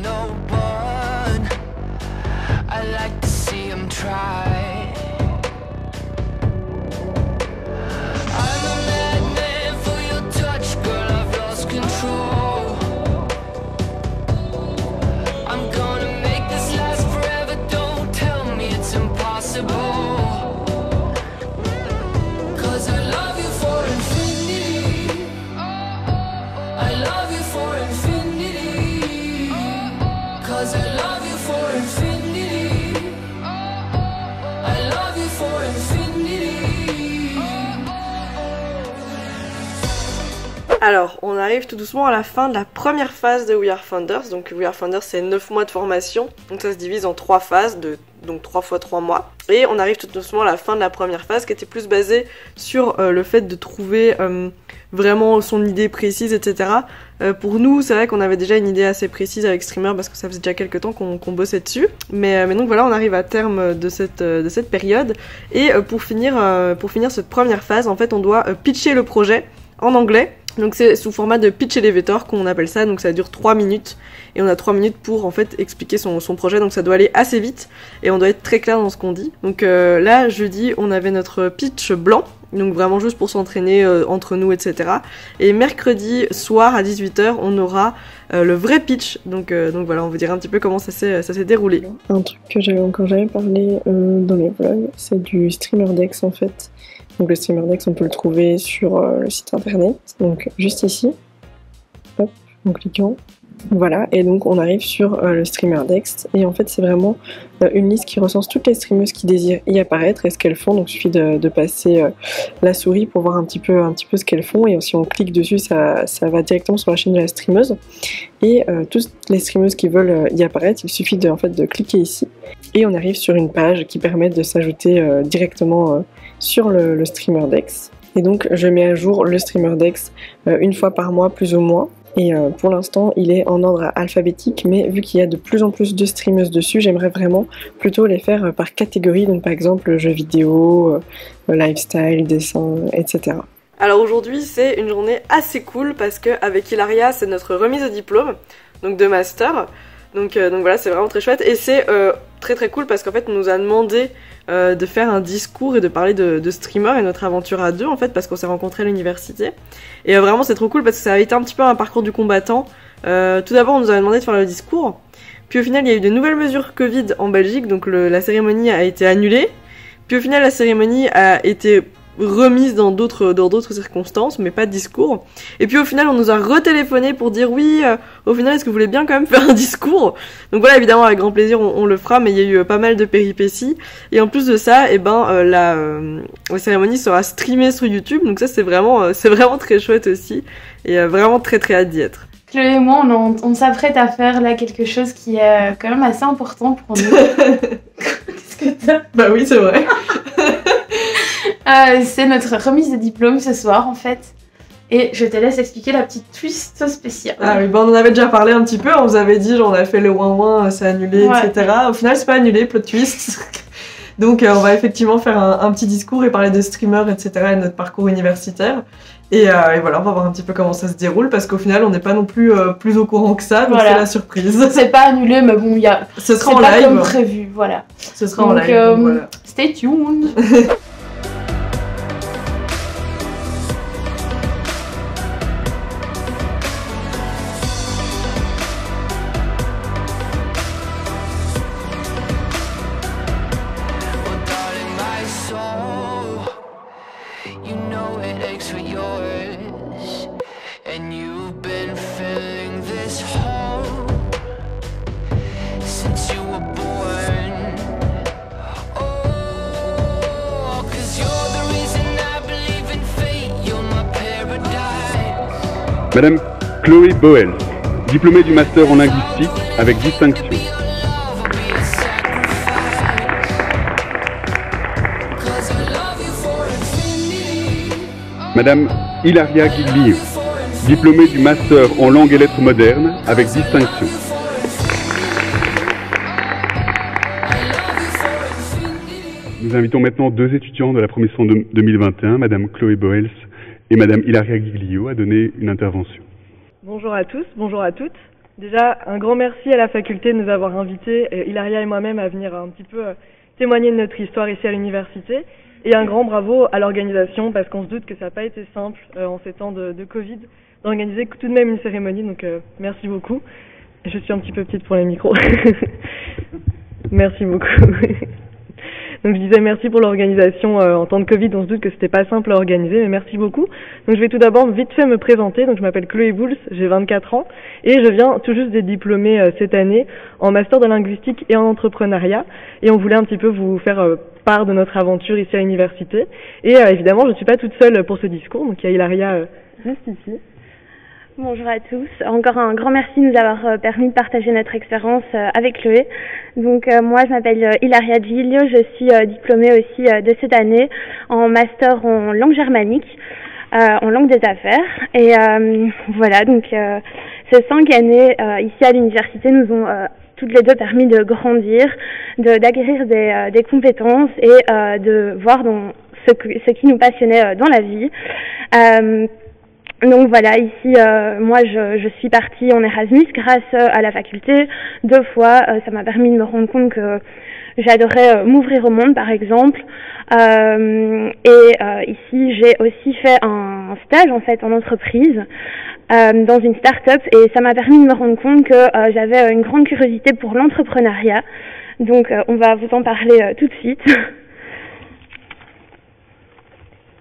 no one. I like to see him try. I'm a madman for your touch, girl, I've lost control. I'm gonna make this last forever, don't tell me it's impossible. Cause I love you for infinity. I love you for infinity. Cause I love you for infinity. I love you for infinity. Alors, on arrive tout doucement à la fin de la première phase de We Are Founders. Donc We Are Founders, c'est 9 mois de formation. Donc ça se divise en 3 phases, donc 3 fois 3 mois. Et on arrive tout doucement à la fin de la première phase qui était plus basée sur le fait de trouver vraiment son idée précise, etc. Pour nous, c'est vrai qu'on avait déjà une idée assez précise avec Streamer parce que ça faisait déjà quelques temps qu'on bossait dessus. Mais donc voilà, on arrive à terme de cette période. Et pour finir cette première phase, en fait, on doit pitcher le projet en anglais. Donc c'est sous format de pitch elevator qu'on appelle ça, donc ça dure 3 minutes et on a 3 minutes pour en fait expliquer son projet, donc ça doit aller assez vite et on doit être très clair dans ce qu'on dit. Donc là jeudi on avait notre pitch blanc, donc vraiment juste pour s'entraîner entre nous, etc. Et mercredi soir à 18h on aura le vrai pitch, donc voilà, on vous dira un petit peu comment ça s'est déroulé. Un truc que j'avais encore jamais parlé dans les vlogs, c'est du Streamer Dex en fait. Donc le Streamer Dex, on peut le trouver sur le site internet, donc juste ici, hop, en cliquant, voilà, et donc on arrive sur le Streamer Dex, et en fait c'est vraiment une liste qui recense toutes les streameuses qui désirent y apparaître et ce qu'elles font, donc il suffit de passer la souris pour voir un petit peu ce qu'elles font, et si on clique dessus, ça va directement sur la chaîne de la streameuse, et toutes les streameuses qui veulent y apparaître, il suffit de cliquer ici, et on arrive sur une page qui permet de s'ajouter directement sur le Streamer Dex. Et donc je mets à jour le Streamer Dex une fois par mois plus ou moins. Et pour l'instant il est en ordre alphabétique, mais vu qu'il y a de plus en plus de streameuses dessus, j'aimerais vraiment plutôt les faire par catégorie, donc par exemple jeux vidéo, lifestyle, dessin, etc. Alors aujourd'hui c'est une journée assez cool parce qu'avec Hilaria c'est notre remise de diplôme, donc de master. Donc voilà, c'est vraiment très chouette et c'est très très cool parce qu'en fait on nous a demandé de faire un discours et de parler de streamer et notre aventure à deux en fait parce qu'on s'est rencontrés à l'université et vraiment c'est trop cool parce que ça a été un petit peu un parcours du combattant. Tout d'abord on nous avait demandé de faire le discours, puis au final il y a eu de nouvelles mesures Covid en Belgique, donc la cérémonie a été annulée, puis au final la cérémonie a été remise dans d'autres circonstances, mais pas de discours. Et puis au final, on nous a retéléphoné pour dire oui, au final, est-ce que vous voulez bien quand même faire un discours? Donc voilà, évidemment, avec grand plaisir, on le fera, mais il y a eu pas mal de péripéties. Et en plus de ça, la cérémonie sera streamée sur YouTube, donc ça c'est vraiment très chouette aussi, et vraiment très très hâte d'y être. Chloé et moi, on s'apprête à faire là quelque chose qui est quand même assez important pour nous. Qu'est-ce que t'as? Bah oui, c'est vrai. C'est notre remise de diplôme ce soir en fait. Et je te laisse expliquer la petite twist spéciale. Ah oui, bon, on en avait déjà parlé un petit peu, on vous avait dit, genre on a fait le ouin-ouin, c'est annulé, ouais, etc. Au final, c'est pas annulé, plot twist. Donc on va effectivement faire un petit discours et parler de streamer, etc. et de notre parcours universitaire. Et voilà, on va voir un petit peu comment ça se déroule parce qu'au final, on n'est pas non plus plus au courant que ça, donc voilà, c'est la surprise. C'est pas annulé, mais bon, ce sera en live. C'est pas comme prévu, voilà. Ce sera en live, donc voilà. Stay tuned. Madame Chloé Boels, diplômée du master en linguistique avec distinction. Madame Hilaria Giglio, diplômée du master en langue et lettres modernes avec distinction. Nous invitons maintenant deux étudiants de la promotion 2021, Madame Chloé Boels et Madame Hilaria Giglio, à donner une intervention. Bonjour à tous, bonjour à toutes. Déjà, un grand merci à la faculté de nous avoir invités, Hilaria et moi-même, à venir un petit peu témoigner de notre histoire ici à l'université. Et un grand bravo à l'organisation, parce qu'on se doute que ça n'a pas été simple en ces temps de Covid d'organiser tout de même une cérémonie, donc merci beaucoup. Je suis un petit peu petite pour les micros. Merci beaucoup. Donc je disais merci pour l'organisation en temps de Covid, on se doute que c'était pas simple à organiser, mais merci beaucoup. Donc je vais tout d'abord vite fait me présenter. Donc je m'appelle Chloé Bouls, j'ai 24 ans et je viens tout juste d'être diplômée cette année en master de linguistique et en entrepreneuriat. Et on voulait un petit peu vous faire part de notre aventure ici à l'université. Et évidemment, je ne suis pas toute seule pour ce discours, donc il y a Hilaria juste ici. Bonjour à tous. Encore un grand merci de nous avoir permis de partager notre expérience avec Chloé. Donc moi je m'appelle Hilaria Giglio, je suis diplômée aussi de cette année en master en langue germanique, en langue des affaires. Et voilà, donc ces 5 années ici à l'université nous ont toutes les deux permis de grandir, d'acquérir des compétences et de voir dans ce qui nous passionnait dans la vie. Donc voilà, ici, moi je suis partie en Erasmus grâce à la faculté 2 fois. Ça m'a permis de me rendre compte que j'adorais m'ouvrir au monde, par exemple. Ici, j'ai aussi fait un stage en fait en entreprise dans une start-up et ça m'a permis de me rendre compte que j'avais une grande curiosité pour l'entrepreneuriat. Donc on va vous en parler tout de suite.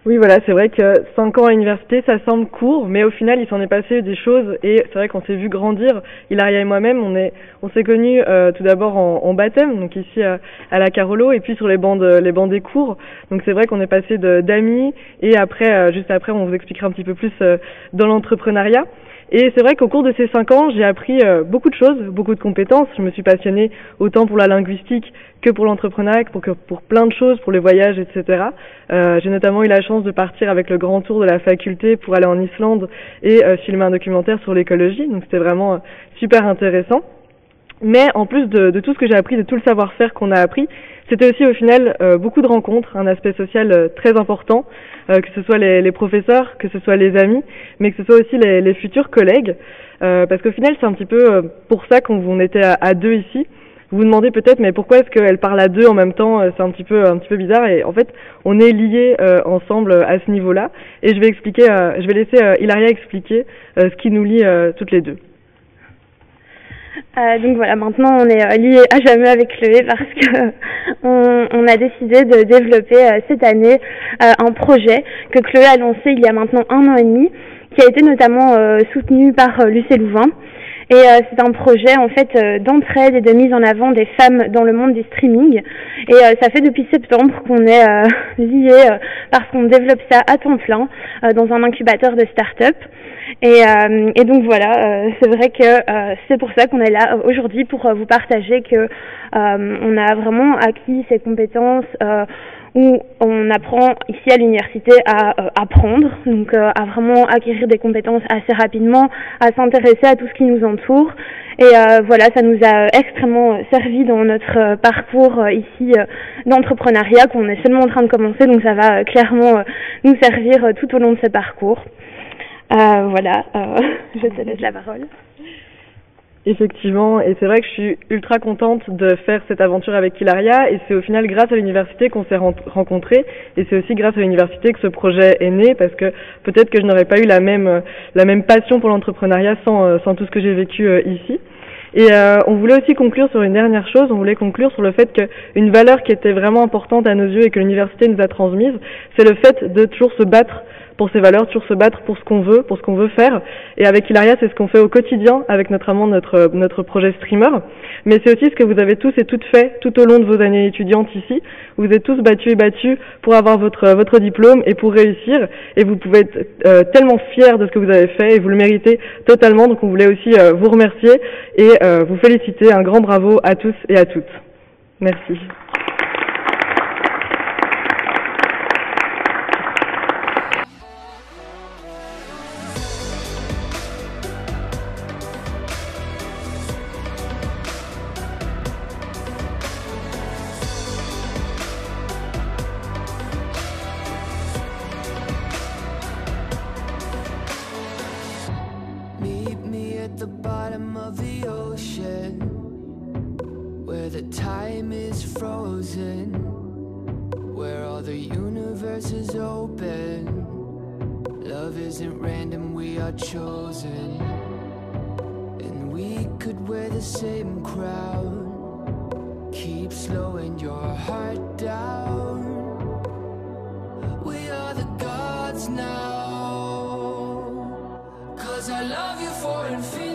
Oui, voilà, c'est vrai que 5 ans à l'université, ça semble court, mais au final, il s'en est passé des choses et c'est vrai qu'on s'est vu grandir. Hilaria et moi-même, on s'est connus tout d'abord en baptême, donc ici à la Carolo, et puis sur les bancs des cours. Donc c'est vrai qu'on est passé d'amis et après, juste après, on vous expliquera un petit peu plus dans l'entrepreneuriat. Et c'est vrai qu'au cours de ces 5 ans, j'ai appris beaucoup de choses, beaucoup de compétences. Je me suis passionnée autant pour la linguistique que pour l'entrepreneuriat, pour plein de choses, pour les voyages, etc. J'ai notamment eu la chance de partir avec le grand tour de la faculté pour aller en Islande et filmer un documentaire sur l'écologie. Donc c'était vraiment super intéressant. Mais en plus de tout ce que j'ai appris, de tout le savoir-faire qu'on a appris, c'était aussi au final beaucoup de rencontres, un aspect social très important, que ce soit les professeurs, que ce soit les amis, mais que ce soit aussi les futurs collègues, parce qu'au final c'est un petit peu pour ça qu'on était à 2 ici. Vous vous demandez peut-être mais pourquoi est-ce qu'elle parle à 2 en même temps, c'est un petit peu bizarre et en fait on est liés ensemble à ce niveau-là et je vais laisser Hilaria expliquer ce qui nous lie toutes les deux. Donc voilà, maintenant on est liés à jamais avec Chloé parce que on a décidé de développer cette année un projet que Chloé a lancé il y a maintenant 1 an et demi, qui a été notamment soutenu par l'UC Louvain. Et c'est un projet en fait d'entraide et de mise en avant des femmes dans le monde du streaming. Et ça fait depuis septembre qu'on est liés parce qu'on développe ça à temps plein dans un incubateur de start-up. Et donc voilà, c'est vrai que c'est pour ça qu'on est là aujourd'hui pour vous partager que on a vraiment acquis ces compétences où on apprend ici à l'université à apprendre, donc à vraiment acquérir des compétences assez rapidement, à s'intéresser à tout ce qui nous entoure. Et voilà, ça nous a extrêmement servi dans notre parcours ici d'entrepreneuriat qu'on est seulement en train de commencer, donc ça va clairement nous servir tout au long de ce parcours. Voilà, je te laisse la parole. Effectivement, et c'est vrai que je suis ultra contente de faire cette aventure avec Hilaria et c'est au final grâce à l'université qu'on s'est rencontrés et c'est aussi grâce à l'université que ce projet est né parce que peut-être que je n'aurais pas eu la même passion pour l'entrepreneuriat sans tout ce que j'ai vécu ici. Et on voulait aussi conclure sur une dernière chose, on voulait conclure sur le fait qu'une valeur qui était vraiment importante à nos yeux et que l'université nous a transmise, c'est le fait de toujours se battre pour ces valeurs, toujours se battre pour ce qu'on veut faire. Et avec Hilaria, c'est ce qu'on fait au quotidien avec notamment notre projet Streamer. Mais c'est aussi ce que vous avez tous et toutes fait tout au long de vos années étudiantes ici. Vous êtes tous battus et battus pour avoir votre diplôme et pour réussir. Et vous pouvez être tellement fiers de ce que vous avez fait et vous le méritez totalement. Donc on voulait aussi vous remercier et vous féliciter. Un grand bravo à tous et à toutes. Merci. Meet me at the bottom of the ocean, where the time is frozen, where all the universe is open. Love isn't random, we are chosen. And we could wear the same crown, keep slowing your heart down. We are the gods now, 'cause I love you for infinity.